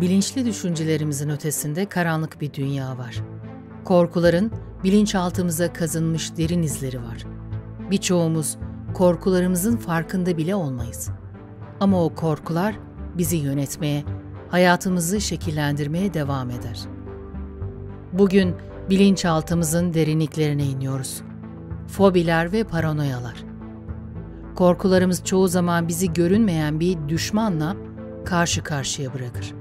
Bilinçli düşüncelerimizin ötesinde karanlık bir dünya var. Korkuların bilinçaltımıza kazınmış derin izleri var. Birçoğumuz korkularımızın farkında bile olmayız. Ama o korkular bizi yönetmeye, hayatımızı şekillendirmeye devam eder. Bugün bilinçaltımızın derinliklerine iniyoruz. Fobiler ve paranoyalar. Korkularımız çoğu zaman bizi görünmeyen bir düşmanla karşı karşıya bırakır.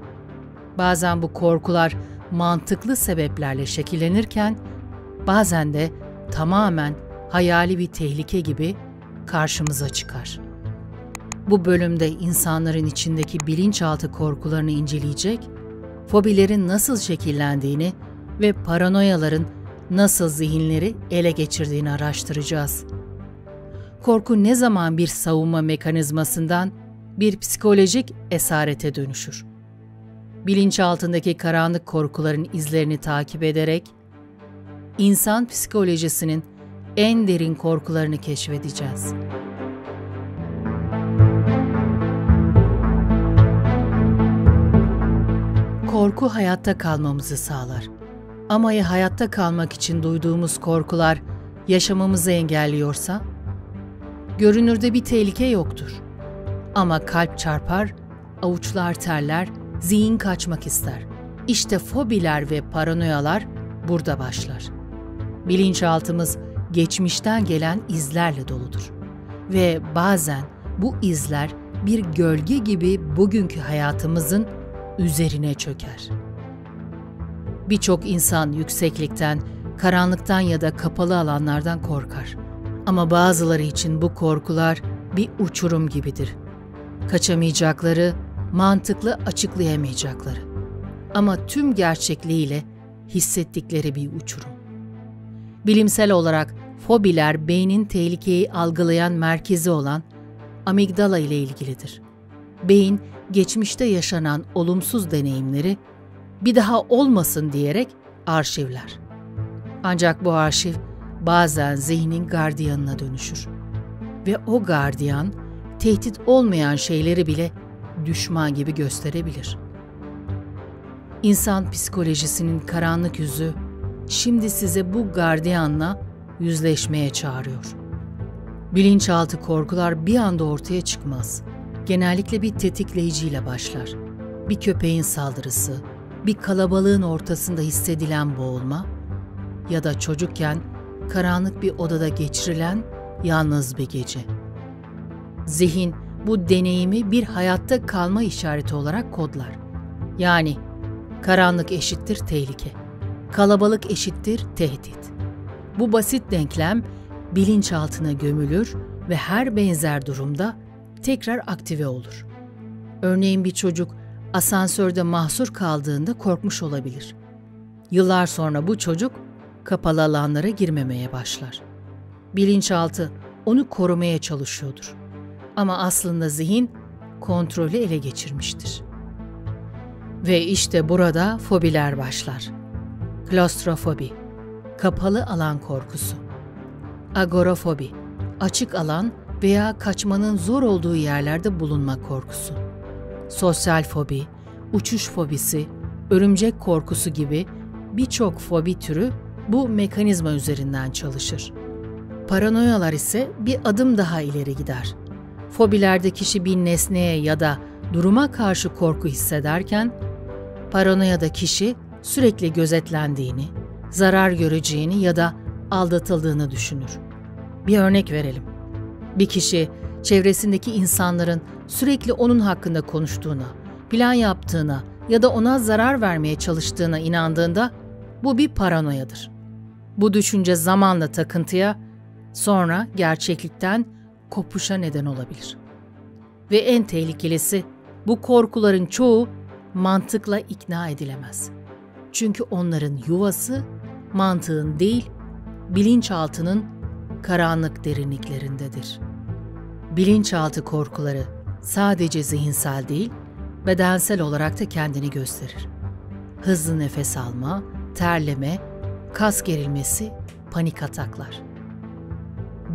Bazen bu korkular mantıklı sebeplerle şekillenirken, bazen de tamamen hayali bir tehlike gibi karşımıza çıkar. Bu bölümde insanların içindeki bilinçaltı korkularını inceleyecek, fobilerin nasıl şekillendiğini ve paranoyaların nasıl zihinleri ele geçirdiğini araştıracağız. Korku ne zaman bir savunma mekanizmasından bir psikolojik esarete dönüşür? Bilinçaltındaki karanlık korkuların izlerini takip ederek, insan psikolojisinin en derin korkularını keşfedeceğiz. Korku hayatta kalmamızı sağlar. Ama ya hayatta kalmak için duyduğumuz korkular yaşamamızı engelliyorsa? Görünürde bir tehlike yoktur. Ama kalp çarpar, avuçlar terler, zihin kaçmak ister. İşte fobiler ve paranoyalar burada başlar. Bilinçaltımız geçmişten gelen izlerle doludur. Ve bazen bu izler bir gölge gibi bugünkü hayatımızın üzerine çöker. Birçok insan yükseklikten, karanlıktan ya da kapalı alanlardan korkar. Ama bazıları için bu korkular bir uçurum gibidir. Kaçamayacakları, mantıklı açıklayamayacakları. Ama tüm gerçekliğiyle hissettikleri bir uçurum. Bilimsel olarak fobiler beynin tehlikeyi algılayan merkezi olan amigdala ile ilgilidir. Beyin, geçmişte yaşanan olumsuz deneyimleri bir daha olmasın diyerek arşivler. Ancak bu arşiv bazen zihnin gardiyanına dönüşür. Ve o gardiyan, tehdit olmayan şeyleri bile düşman gibi gösterebilir. İnsan psikolojisinin karanlık yüzü, şimdi size bu gardiyanla yüzleşmeye çağırıyor. Bilinçaltı korkular bir anda ortaya çıkmaz. Genellikle bir tetikleyiciyle başlar. Bir köpeğin saldırısı, bir kalabalığın ortasında hissedilen boğulma ya da çocukken karanlık bir odada geçirilen yalnız bir gece. Zihin bu deneyimi bir hayatta kalma işareti olarak kodlar. Yani karanlık eşittir tehlike, kalabalık eşittir tehdit. Bu basit denklem bilinçaltına gömülür ve her benzer durumda tekrar aktive olur. Örneğin bir çocuk asansörde mahsur kaldığında korkmuş olabilir. Yıllar sonra bu çocuk kapalı alanlara girmemeye başlar. Bilinçaltı onu korumaya çalışıyordur. Ama aslında zihin kontrolü ele geçirmiştir. Ve işte burada fobiler başlar. Klostrofobi, kapalı alan korkusu. Agorafobi, açık alan veya kaçmanın zor olduğu yerlerde bulunma korkusu. Sosyal fobi, uçuş fobisi, örümcek korkusu gibi birçok fobi türü bu mekanizma üzerinden çalışır. Paranoyalar ise bir adım daha ileri gider. Fobilerde kişi bir nesneye ya da duruma karşı korku hissederken, paranoyada kişi sürekli gözetlendiğini, zarar göreceğini ya da aldatıldığını düşünür. Bir örnek verelim. Bir kişi çevresindeki insanların sürekli onun hakkında konuştuğuna, plan yaptığına ya da ona zarar vermeye çalıştığına inandığında bu bir paranoyadır. Bu düşünce zamanla takıntıya, sonra gerçeklikten kopuşa neden olabilir. Ve en tehlikelisi, bu korkuların çoğu mantıkla ikna edilemez. Çünkü onların yuvası mantığın değil, bilinçaltının karanlık derinliklerindedir. Bilinçaltı korkuları sadece zihinsel değil, bedensel olarak da kendini gösterir. Hızlı nefes alma, terleme, kas gerilmesi, panik ataklar.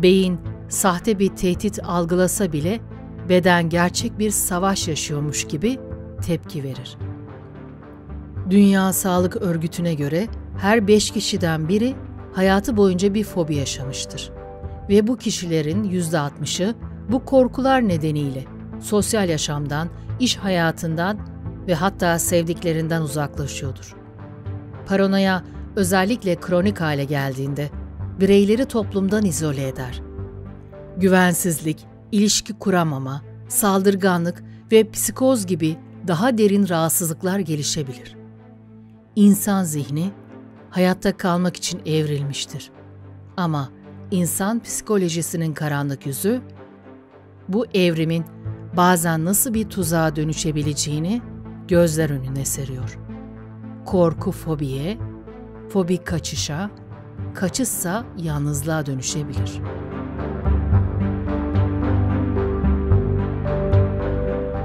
Beyin sahte bir tehdit algılasa bile beden gerçek bir savaş yaşıyormuş gibi tepki verir. Dünya Sağlık Örgütü'ne göre her 5 kişiden biri hayatı boyunca bir fobi yaşamıştır. Ve bu kişilerin %60'ı bu korkular nedeniyle sosyal yaşamdan, iş hayatından ve hatta sevdiklerinden uzaklaşıyordur. Paranoya özellikle kronik hale geldiğinde bireyleri toplumdan izole eder. Güvensizlik, ilişki kuramama, saldırganlık ve psikoz gibi daha derin rahatsızlıklar gelişebilir. İnsan zihni hayatta kalmak için evrilmiştir. Ama insan psikolojisinin karanlık yüzü, bu evrimin bazen nasıl bir tuzağa dönüşebileceğini gözler önüne seriyor. Korku fobiye, fobi kaçışa, kaçışsa yalnızlığa dönüşebilir.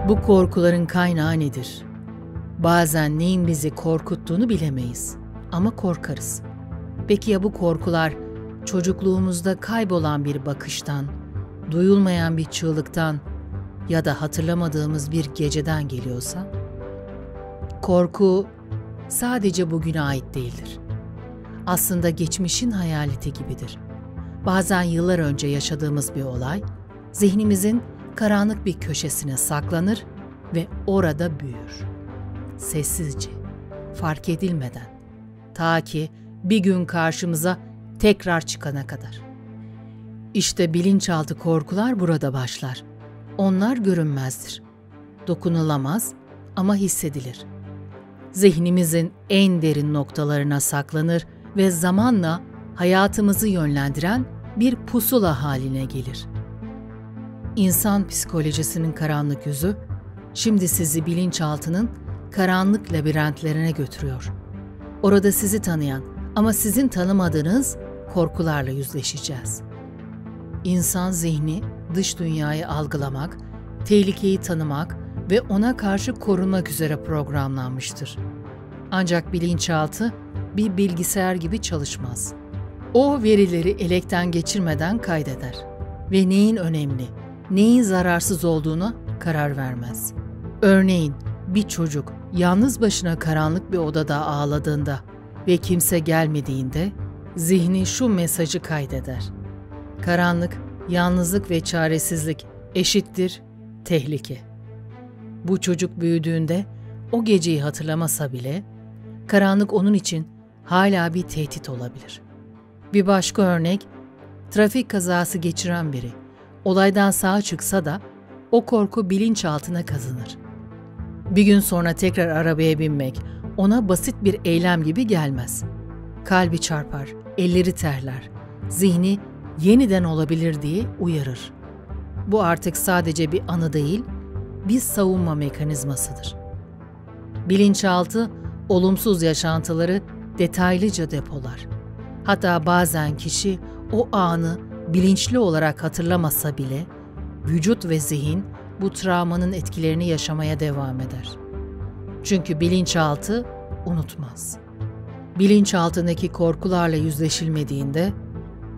Bu korkuların kaynağı nedir? Bazen neyin bizi korkuttuğunu bilemeyiz ama korkarız. Peki ya bu korkular çocukluğumuzda kaybolan bir bakıştan, duyulmayan bir çığlıktan ya da hatırlamadığımız bir geceden geliyorsa? Korku sadece bugüne ait değildir. Aslında geçmişin hayaleti gibidir. Bazen yıllar önce yaşadığımız bir olay, zihnimizin karanlık bir köşesine saklanır ve orada büyür. Sessizce, fark edilmeden, ta ki bir gün karşımıza tekrar çıkana kadar. İşte bilinçaltı korkular burada başlar. Onlar görünmezdir. Dokunulamaz ama hissedilir. Zihnimizin en derin noktalarına saklanır ve zamanla hayatımızı yönlendiren bir pusula haline gelir. İnsan psikolojisinin karanlık yüzü, şimdi sizi bilinçaltının karanlık labirentlerine götürüyor. Orada sizi tanıyan ama sizin tanımadığınız korkularla yüzleşeceğiz. İnsan zihni dış dünyayı algılamak, tehlikeyi tanımak ve ona karşı korunmak üzere programlanmıştır. Ancak bilinçaltı bir bilgisayar gibi çalışmaz. O verileri elekten geçirmeden kaydeder ve neyin önemli, neyin zararsız olduğuna karar vermez. Örneğin bir çocuk yalnız başına karanlık bir odada ağladığında ve kimse gelmediğinde zihni şu mesajı kaydeder. Karanlık, yalnızlık ve çaresizlik eşittir tehlike. Bu çocuk büyüdüğünde o geceyi hatırlamasa bile karanlık onun için hala bir tehdit olabilir. Bir başka örnek, trafik kazası geçiren biri olaydan sağ çıksa da o korku bilinçaltına kazınır. Bir gün sonra tekrar arabaya binmek ona basit bir eylem gibi gelmez. Kalbi çarpar, elleri terler, zihni yeniden olabilir diye uyarır. Bu artık sadece bir anı değil, bir savunma mekanizmasıdır. Bilinçaltı, olumsuz yaşantıları detaylıca depolar. Hatta bazen kişi o anı bilinçli olarak hatırlamasa bile, vücut ve zihin bu travmanın etkilerini yaşamaya devam eder. Çünkü bilinçaltı unutmaz. Bilinçaltındaki korkularla yüzleşilmediğinde,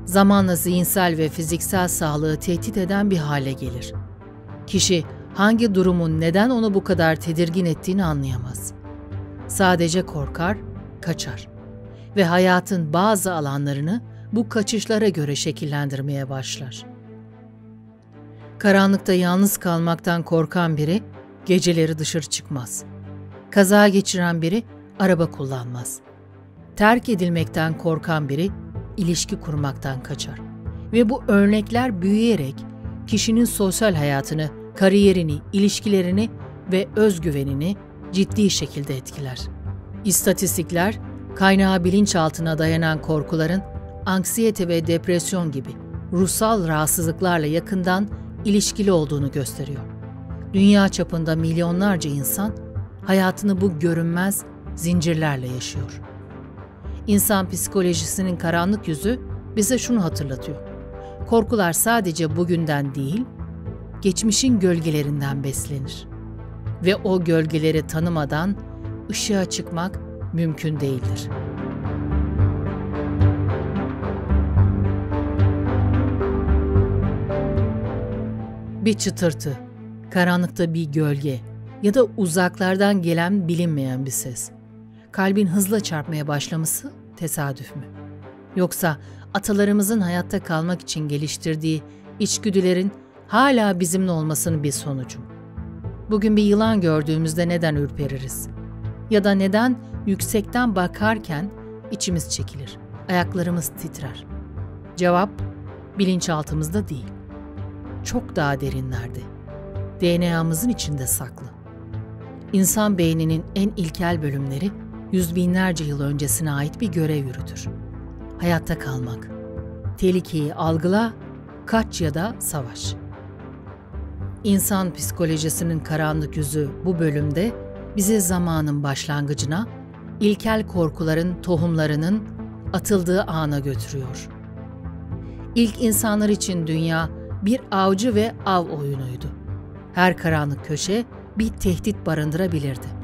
zamanla zihinsel ve fiziksel sağlığı tehdit eden bir hale gelir. Kişi hangi durumun neden onu bu kadar tedirgin ettiğini anlayamaz. Sadece korkar, kaçar ve hayatın bazı alanlarını bu kaçışlara göre şekillendirmeye başlar. Karanlıkta yalnız kalmaktan korkan biri geceleri dışarı çıkmaz. Kaza geçiren biri araba kullanmaz. Terk edilmekten korkan biri ilişki kurmaktan kaçar. Ve bu örnekler büyüyerek kişinin sosyal hayatını, kariyerini, ilişkilerini ve özgüvenini ciddi şekilde etkiler. İstatistikler, kaynağı bilinçaltına dayanan korkuların anksiyete ve depresyon gibi ruhsal rahatsızlıklarla yakından ilişkili olduğunu gösteriyor. Dünya çapında milyonlarca insan hayatını bu görünmez zincirlerle yaşıyor. İnsan psikolojisinin karanlık yüzü bize şunu hatırlatıyor. Korkular sadece bugünden değil, geçmişin gölgelerinden beslenir. Ve o gölgeleri tanımadan ışığa çıkmak mümkün değildir. Bir çıtırtı, karanlıkta bir gölge ya da uzaklardan gelen bilinmeyen bir ses. Kalbin hızla çarpmaya başlaması tesadüf mü? Yoksa atalarımızın hayatta kalmak için geliştirdiği içgüdülerin hala bizimle olmasının bir sonucu mu? Bugün bir yılan gördüğümüzde neden ürpeririz? Ya da neden yüksekten bakarken içimiz çekilir, ayaklarımız titrer? Cevap, bilinçaltımızda değil. Çok daha derinlerde, DNA'mızın içinde saklı. İnsan beyninin en ilkel bölümleri yüz binlerce yıl öncesine ait bir görev yürütür. Hayatta kalmak, tehlikeyi algıla, kaç ya da savaş. İnsan psikolojisinin karanlık yüzü bu bölümde bizi zamanın başlangıcına, ilkel korkuların tohumlarının atıldığı ana götürüyor. İlk insanlar için dünya bir avcı ve av oyunuydu. Her karanlık köşe bir tehdit barındırabilirdi.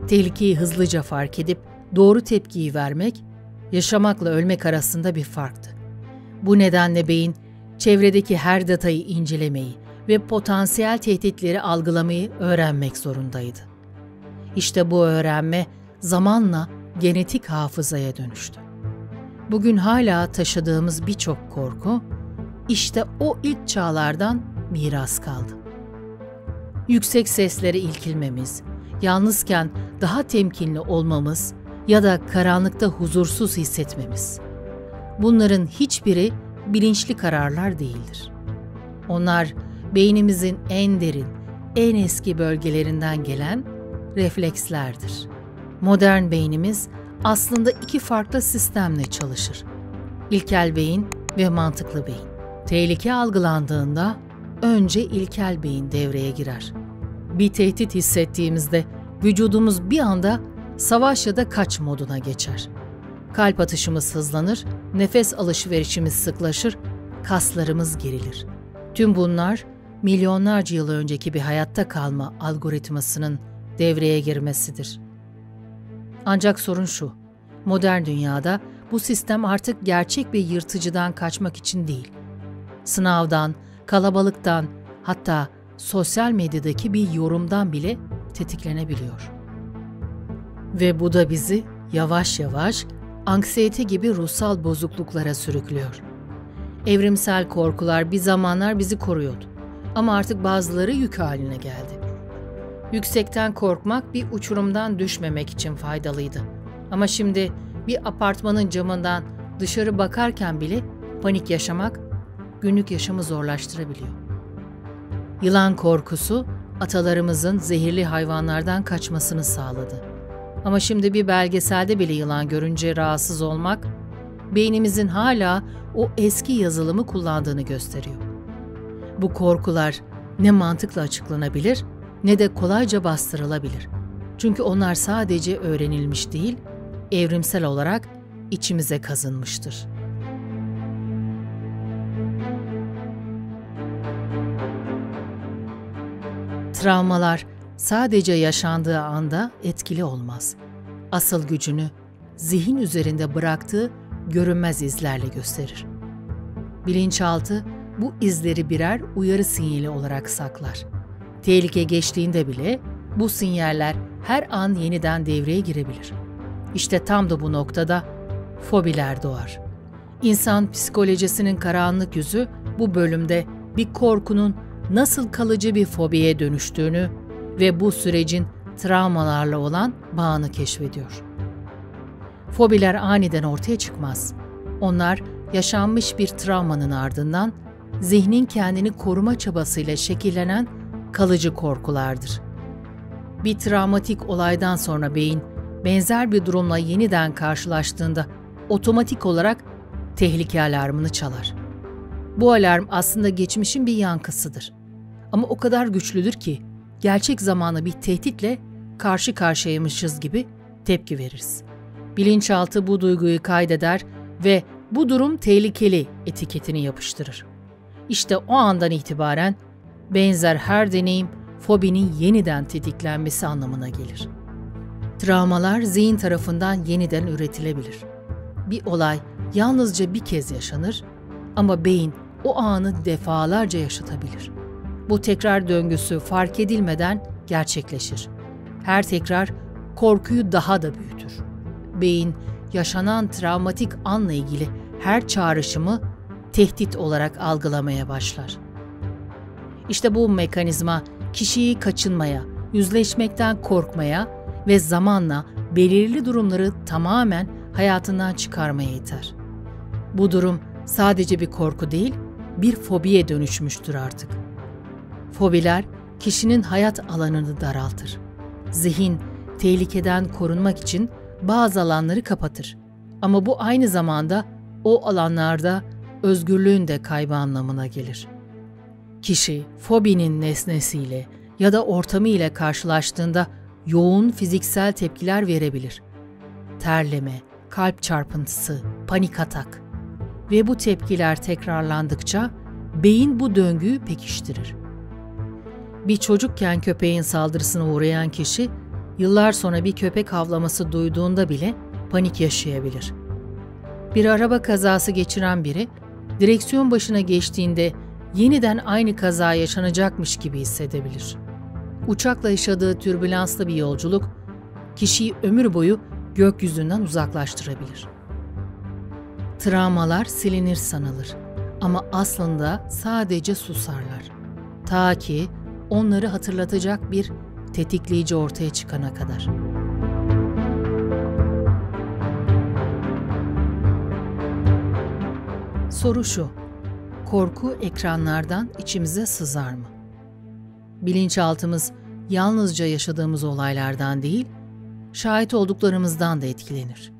Tehlikeyi hızlıca fark edip doğru tepkiyi vermek, yaşamakla ölmek arasında bir farktı. Bu nedenle beyin, çevredeki her datayı incelemeyi ve potansiyel tehditleri algılamayı öğrenmek zorundaydı. İşte bu öğrenme zamanla genetik hafızaya dönüştü. Bugün hala taşıdığımız birçok korku, işte o ilk çağlardan miras kaldı. Yüksek seslere ilkilmemiz, yalnızken daha temkinli olmamız ya da karanlıkta huzursuz hissetmemiz. Bunların hiçbiri bilinçli kararlar değildir. Onlar beynimizin en derin, en eski bölgelerinden gelen reflekslerdir. Modern beynimiz aslında iki farklı sistemle çalışır. İlkel beyin ve mantıklı beyin. Tehlike algılandığında önce ilkel beyin devreye girer. Bir tehdit hissettiğimizde vücudumuz bir anda savaş ya da kaç moduna geçer. Kalp atışımız hızlanır, nefes alışverişimiz sıklaşır, kaslarımız gerilir. Tüm bunlar milyonlarca yıl önceki bir hayatta kalma algoritmasının devreye girmesidir. Ancak sorun şu, modern dünyada bu sistem artık gerçek bir yırtıcıdan kaçmak için değil, sınavdan, kalabalıktan, hatta sosyal medyadaki bir yorumdan bile tetiklenebiliyor. Ve bu da bizi yavaş yavaş anksiyete gibi ruhsal bozukluklara sürüklüyor. Evrimsel korkular bir zamanlar bizi koruyordu ama artık bazıları yük haline geldi. Yüksekten korkmak bir uçurumdan düşmemek için faydalıydı. Ama şimdi bir apartmanın camından dışarı bakarken bile panik yaşamak günlük yaşamı zorlaştırabiliyor. Yılan korkusu atalarımızın zehirli hayvanlardan kaçmasını sağladı. Ama şimdi bir belgeselde bile yılan görünce rahatsız olmak, beynimizin hala o eski yazılımı kullandığını gösteriyor. Bu korkular ne mantıkla açıklanabilir ne de kolayca bastırılabilir. Çünkü onlar sadece öğrenilmiş değil, evrimsel olarak içimize kazınmıştır. Travmalar sadece yaşandığı anda etkili olmaz. Asıl gücünü zihin üzerinde bıraktığı görünmez izlerle gösterir. Bilinçaltı bu izleri birer uyarı sinyali olarak saklar. Tehlike geçtiğinde bile bu sinyaller her an yeniden devreye girebilir. İşte tam da bu noktada fobiler doğar. İnsan psikolojisinin karanlık yüzü bu bölümde bir korkunun nasıl kalıcı bir fobiye dönüştüğünü ve bu sürecin travmalarla olan bağını keşfediyor. Fobiler aniden ortaya çıkmaz. Onlar yaşanmış bir travmanın ardından zihnin kendini koruma çabasıyla şekillenen kalıcı korkulardır. Bir travmatik olaydan sonra beyin benzer bir durumla yeniden karşılaştığında otomatik olarak tehlike alarmını çalar. Bu alarm aslında geçmişin bir yankısıdır. Ama o kadar güçlüdür ki gerçek zamanlı bir tehditle karşı karşıyaymışız gibi tepki veririz. Bilinçaltı bu duyguyu kaydeder ve bu durum tehlikeli etiketini yapıştırır. İşte o andan itibaren benzer her deneyim fobinin yeniden tetiklenmesi anlamına gelir. Travmalar zihin tarafından yeniden üretilebilir. Bir olay yalnızca bir kez yaşanır ama beyin o anı defalarca yaşatabilir. Bu tekrar döngüsü fark edilmeden gerçekleşir. Her tekrar korkuyu daha da büyütür. Beyin, yaşanan travmatik anla ilgili her çağrışımı tehdit olarak algılamaya başlar. İşte bu mekanizma kişiyi kaçınmaya, yüzleşmekten korkmaya ve zamanla belirli durumları tamamen hayatından çıkarmaya iter. Bu durum sadece bir korku değil, bir fobiye dönüşmüştür artık. Fobiler kişinin hayat alanını daraltır. Zihin, tehlikeden korunmak için bazı alanları kapatır. Ama bu aynı zamanda o alanlarda özgürlüğün de kaybı anlamına gelir. Kişi, fobinin nesnesiyle ya da ortamı ile karşılaştığında yoğun fiziksel tepkiler verebilir. Terleme, kalp çarpıntısı, panik atak. Ve bu tepkiler tekrarlandıkça beyin bu döngüyü pekiştirir. Bir çocukken köpeğin saldırısına uğrayan kişi, yıllar sonra bir köpek havlaması duyduğunda bile panik yaşayabilir. Bir araba kazası geçiren biri, direksiyon başına geçtiğinde yeniden aynı kaza yaşanacakmış gibi hissedebilir. Uçakla yaşadığı türbülanslı bir yolculuk, kişiyi ömür boyu gökyüzünden uzaklaştırabilir. Travmalar silinir sanılır ama aslında sadece susarlar. Ta ki onları hatırlatacak bir tetikleyici ortaya çıkana kadar. Soru şu: korku ekranlardan içimize sızar mı? Bilinçaltımız yalnızca yaşadığımız olaylardan değil, şahit olduklarımızdan da etkilenir.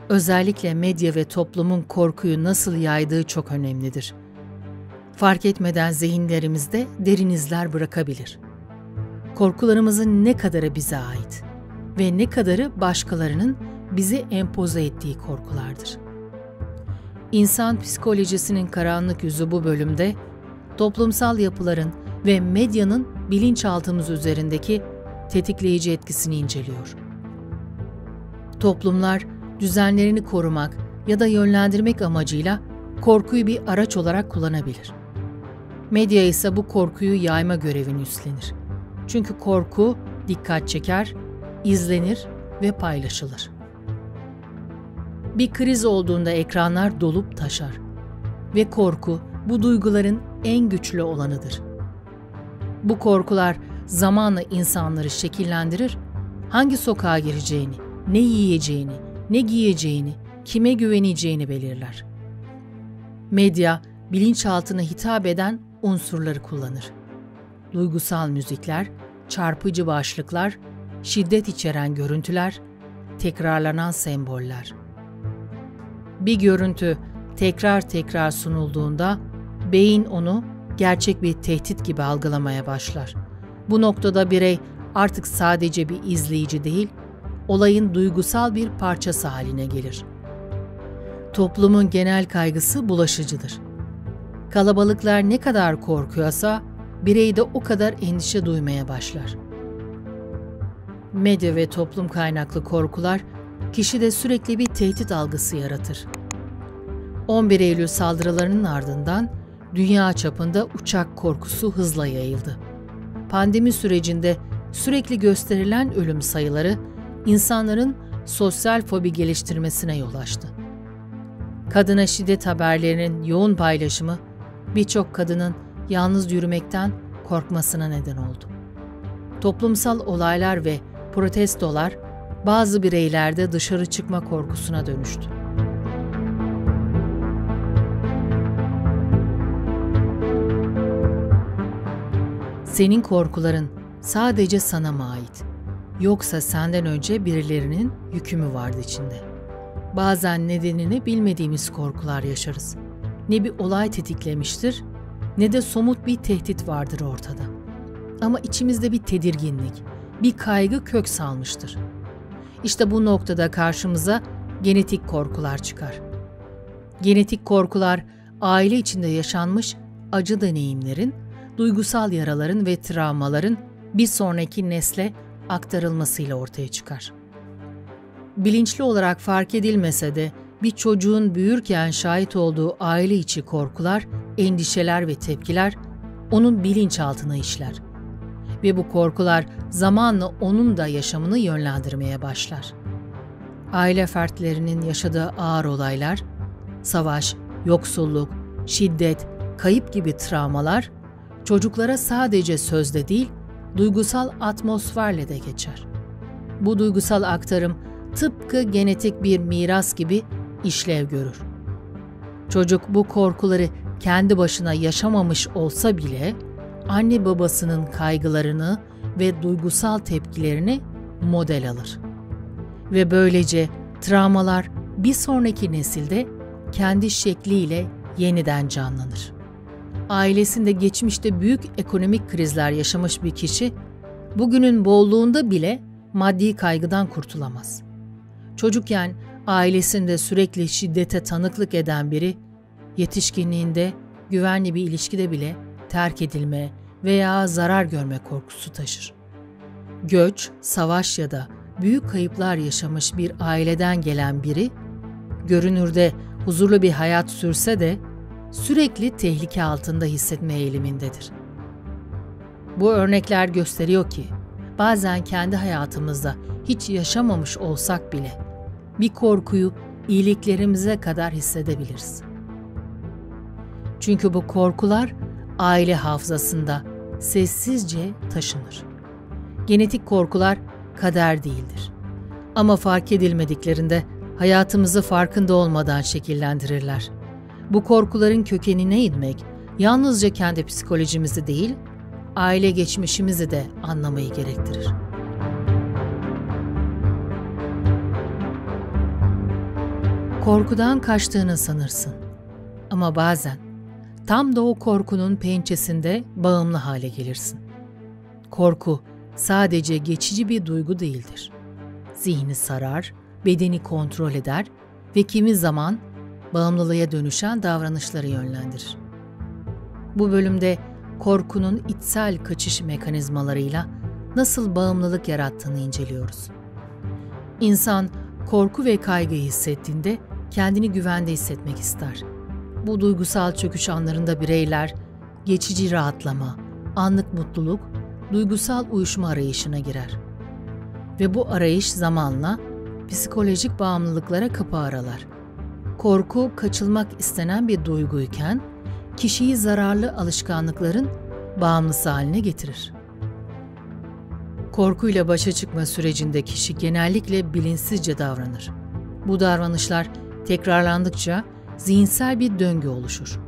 Özellikle medya ve toplumun korkuyu nasıl yaydığı çok önemlidir. Fark etmeden zihinlerimizde derin izler bırakabilir. Korkularımızın ne kadarı bize ait ve ne kadarı başkalarının bize empoze ettiği korkulardır. İnsan psikolojisinin karanlık yüzü bu bölümde toplumsal yapıların ve medyanın bilinçaltımız üzerindeki tetikleyici etkisini inceliyor. Toplumlar düzenlerini korumak ya da yönlendirmek amacıyla korkuyu bir araç olarak kullanabilir. Medya ise bu korkuyu yayma görevini üstlenir. Çünkü korku dikkat çeker, izlenir ve paylaşılır. Bir kriz olduğunda ekranlar dolup taşar ve korku bu duyguların en güçlü olanıdır. Bu korkular zamanla insanları şekillendirir, hangi sokağa gireceğini, ne yiyeceğini, ne giyeceğini, kime güveneceğini belirler. Medya, bilinçaltına hitap eden unsurları kullanır. Duygusal müzikler, çarpıcı başlıklar, şiddet içeren görüntüler, tekrarlanan semboller. Bir görüntü tekrar sunulduğunda beyin onu gerçek bir tehdit gibi algılamaya başlar. Bu noktada birey artık sadece bir izleyici değil, olayın duygusal bir parçası haline gelir. Toplumun genel kaygısı bulaşıcıdır. Kalabalıklar ne kadar korkuyorsa, birey de o kadar endişe duymaya başlar. Medya ve toplum kaynaklı korkular, kişide sürekli bir tehdit algısı yaratır. 11 Eylül saldırılarının ardından dünya çapında uçak korkusu hızla yayıldı. Pandemi sürecinde sürekli gösterilen ölüm sayıları, insanların sosyal fobi geliştirmesine yol açtı. Kadına şiddet haberlerinin yoğun paylaşımı, birçok kadının yalnız yürümekten korkmasına neden oldu. Toplumsal olaylar ve protestolar bazı bireylerde dışarı çıkma korkusuna dönüştü. Senin korkuların sadece sana mı ait? Yoksa senden önce birilerinin yükü mü vardı içinde? Bazen nedenini bilmediğimiz korkular yaşarız. Ne bir olay tetiklemiştir, ne de somut bir tehdit vardır ortada. Ama içimizde bir tedirginlik, bir kaygı kök salmıştır. İşte bu noktada karşımıza genetik korkular çıkar. Genetik korkular, aile içinde yaşanmış acı deneyimlerin, duygusal yaraların ve travmaların bir sonraki nesle aktarılmasıyla ortaya çıkar. Bilinçli olarak fark edilmese de bir çocuğun büyürken şahit olduğu aile içi korkular, endişeler ve tepkiler onun bilinçaltına işler. ve bu korkular zamanla onun da yaşamını yönlendirmeye başlar. Aile fertlerinin yaşadığı ağır olaylar, savaş, yoksulluk, şiddet, kayıp gibi travmalar çocuklara sadece sözle değil, duygusal atmosferle de geçer. Bu duygusal aktarım tıpkı genetik bir miras gibi işlev görür. Çocuk bu korkuları kendi başına yaşamamış olsa bile anne babasının kaygılarını ve duygusal tepkilerini model alır. Ve böylece travmalar bir sonraki nesilde kendi şekliyle yeniden canlanır. Ailesinde geçmişte büyük ekonomik krizler yaşamış bir kişi, bugünün bolluğunda bile maddi kaygıdan kurtulamaz. Çocukken ailesinde sürekli şiddete tanıklık eden biri, yetişkinliğinde güvenli bir ilişkide bile terk edilme veya zarar görme korkusu taşır. Göç, savaş ya da büyük kayıplar yaşamış bir aileden gelen biri, görünürde huzurlu bir hayat sürse de sürekli tehlike altında hissetme eğilimindedir. Bu örnekler gösteriyor ki, bazen kendi hayatımızda hiç yaşamamış olsak bile bir korkuyu iyiliklerimize kadar hissedebiliriz. Çünkü bu korkular aile hafızasında sessizce taşınır. Genetik korkular kader değildir. Ama fark edilmediklerinde hayatımızı farkında olmadan şekillendirirler. Bu korkuların kökenine inmek yalnızca kendi psikolojimizi değil, aile geçmişimizi de anlamayı gerektirir. Korkudan kaçtığını sanırsın. Ama bazen tam da o korkunun pençesinde bağımlı hale gelirsin. Korku sadece geçici bir duygu değildir. Zihni sarar, bedeni kontrol eder ve kimi zaman bağımlılığa dönüşen davranışları yönlendirir. Bu bölümde korkunun içsel kaçış mekanizmalarıyla nasıl bağımlılık yarattığını inceliyoruz. İnsan korku ve kaygı hissettiğinde kendini güvende hissetmek ister. Bu duygusal çöküş anlarında bireyler geçici rahatlama, anlık mutluluk, duygusal uyuşma arayışına girer. Ve bu arayış zamanla psikolojik bağımlılıklara kapı aralar. Korku kaçılmak istenen bir duyguyken kişiyi zararlı alışkanlıkların bağımlısı haline getirir. Korkuyla başa çıkma sürecinde kişi genellikle bilinçsizce davranır. Bu davranışlar tekrarlandıkça zihinsel bir döngü oluşur.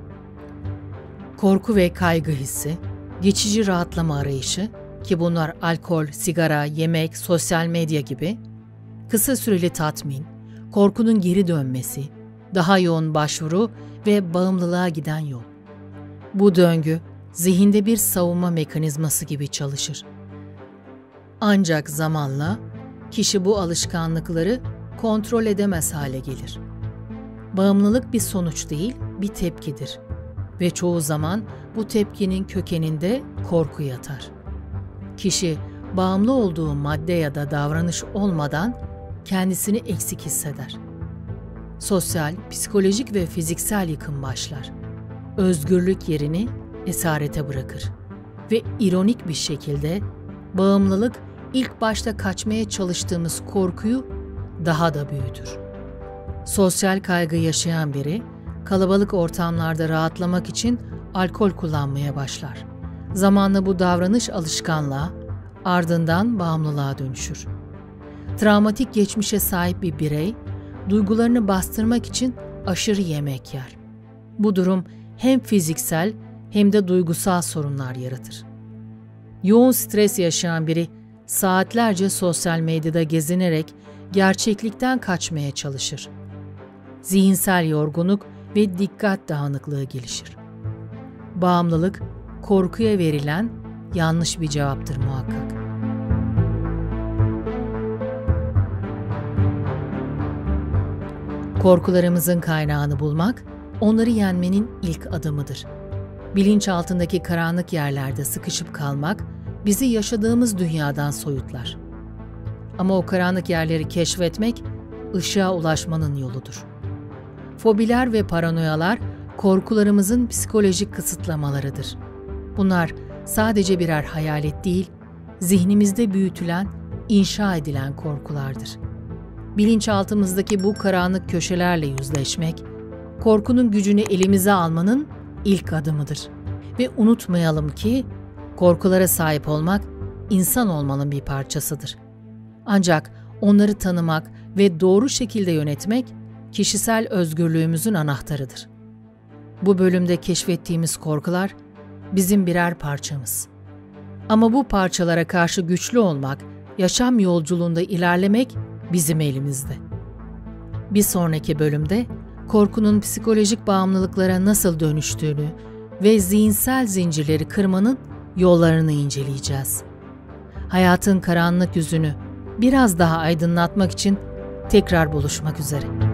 Korku ve kaygı hissi, geçici rahatlama arayışı ki bunlar alkol, sigara, yemek, sosyal medya gibi, kısa süreli tatmin, korkunun geri dönmesi, daha yoğun başvuru ve bağımlılığa giden yol. Bu döngü zihinde bir savunma mekanizması gibi çalışır. Ancak zamanla kişi bu alışkanlıkları kontrol edemez hale gelir. Bağımlılık bir sonuç değil, bir tepkidir ve çoğu zaman bu tepkinin kökeninde korku yatar. Kişi bağımlı olduğu madde ya da davranış olmadan kendisini eksik hisseder. Sosyal, psikolojik ve fiziksel yıkım başlar. Özgürlük yerini esarete bırakır. Ve ironik bir şekilde bağımlılık ilk başta kaçmaya çalıştığımız korkuyu daha da büyütür. Sosyal kaygı yaşayan biri, kalabalık ortamlarda rahatlamak için alkol kullanmaya başlar. Zamanla bu davranış alışkanlığa, ardından bağımlılığa dönüşür. Travmatik geçmişe sahip bir birey, duygularını bastırmak için aşırı yemek yer. Bu durum hem fiziksel hem de duygusal sorunlar yaratır. Yoğun stres yaşayan biri, saatlerce sosyal medyada gezinerek gerçeklikten kaçmaya çalışır. Zihinsel yorgunluk ve dikkat dağınıklığı gelişir. Bağımlılık, korkuya verilen yanlış bir cevaptır muhakkak. Korkularımızın kaynağını bulmak, onları yenmenin ilk adımıdır. Bilinçaltındaki karanlık yerlerde sıkışıp kalmak, bizi yaşadığımız dünyadan soyutlar. Ama o karanlık yerleri keşfetmek, ışığa ulaşmanın yoludur. Fobiler ve paranoyalar, korkularımızın psikolojik kısıtlamalarıdır. Bunlar sadece birer hayalet değil, zihnimizde büyütülen, inşa edilen korkulardır. Bilinçaltımızdaki bu karanlık köşelerle yüzleşmek, korkunun gücünü elimize almanın ilk adımıdır. Ve unutmayalım ki korkulara sahip olmak insan olmanın bir parçasıdır. Ancak onları tanımak ve doğru şekilde yönetmek kişisel özgürlüğümüzün anahtarıdır. Bu bölümde keşfettiğimiz korkular bizim birer parçamız. Ama bu parçalara karşı güçlü olmak, yaşam yolculuğunda ilerlemek bizim elimizde. Bir sonraki bölümde korkunun psikolojik bağımlılıklara nasıl dönüştüğünü ve zihinsel zincirleri kırmanın yollarını inceleyeceğiz. Hayatın karanlık yüzünü biraz daha aydınlatmak için tekrar buluşmak üzere.